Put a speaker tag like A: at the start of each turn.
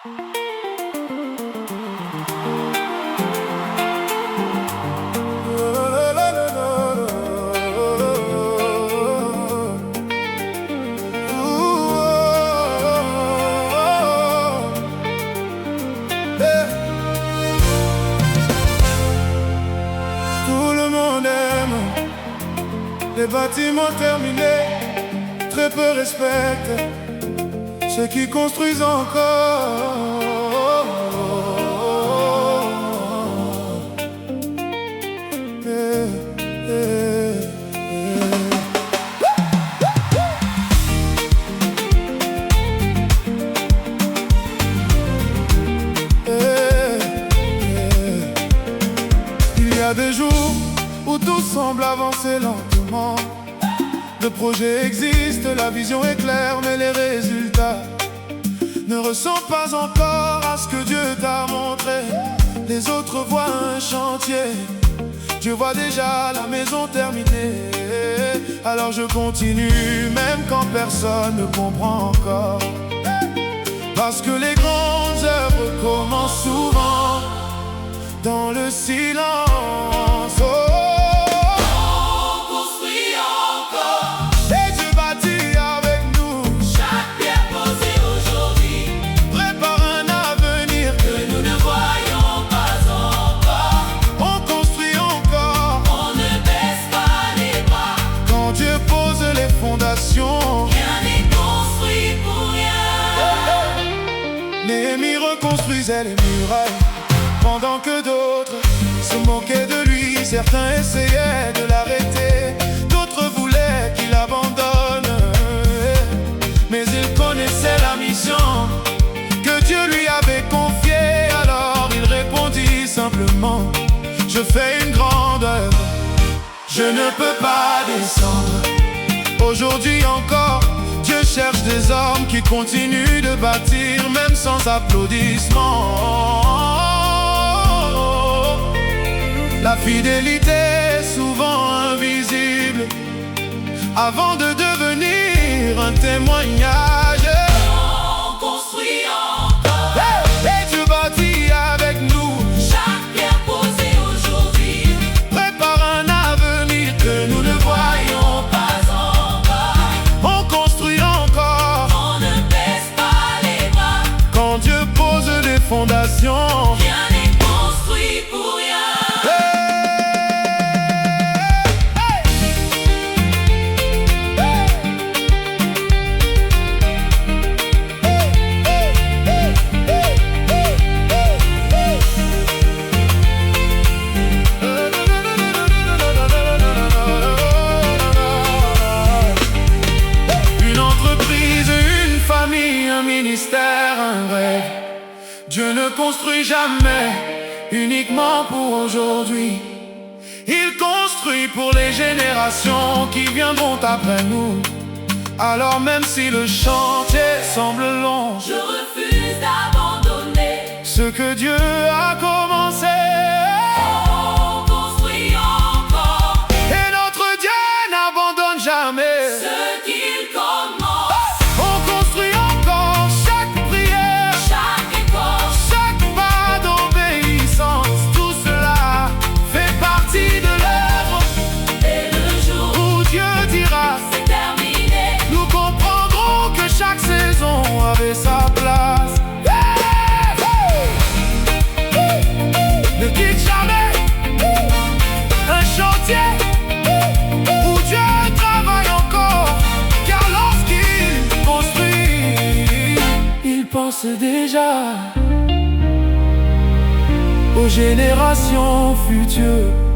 A: Tout le monde aime les bâtiments terminés, très peu respectent ceux qui construisent encore. Il y a des jours où tout semble avancer lentement. Le projet existe, la vision est claire, mais les résultats ne ressemblent pas encore à ce que Dieu t'a montré. Les autres voient un chantier, Dieu voit déjà la maison terminée. Alors je continue, même quand personne ne comprend encore. Parce que les grandes œuvres commencent souvent dans le silence.
B: Rien n'est construit pour rien.
A: Néhémie reconstruisait les murailles pendant que d'autres se moquaient de lui. Certains essayaient de l'arrêter, d'autres voulaient qu'il abandonne. Mais il connaissait la mission que Dieu lui avait confiée. Alors il répondit simplement: je fais une grande œuvre, je ne peux pas descendre. Aujourd'hui encore, Dieu cherche des hommes qui continuent de bâtir, même sans applaudissements. La fidélité est souvent invisible avant de devenir un témoignage.
B: On construit encore.
A: Et Dieu bâtit avec nous.
B: Chaque pierre posée aujourd'hui
A: Prépare un avenir que nous ne voyons pas. Fondation.
B: Rien n'est construit pour rien.
A: Une entreprise, une famille, un ministère, un rêve. Dieu ne construit jamais uniquement pour aujourd'hui. Il construit pour les générations qui viendront après nous. Alors même si le chantier semble long,
B: je refuse d'abandonner
A: ce que Dieu a commencé.
B: On construit encore.
A: Et notre Dieu n'abandonne jamais
B: Ce qu'il commence.
A: On construit encore chaque prière,
B: Chaque effort,
A: chaque pas d'obéissance. Tout cela fait partie de l'œuvre.
B: et le jour
A: Où Dieu dira,
B: c'est terminé,
A: nous comprendrons que chaque saison avait sa place. Ne quitte jamais un chantier où Dieu travaille encore. Car lorsqu'il construit, il pense déjà aux générations futures.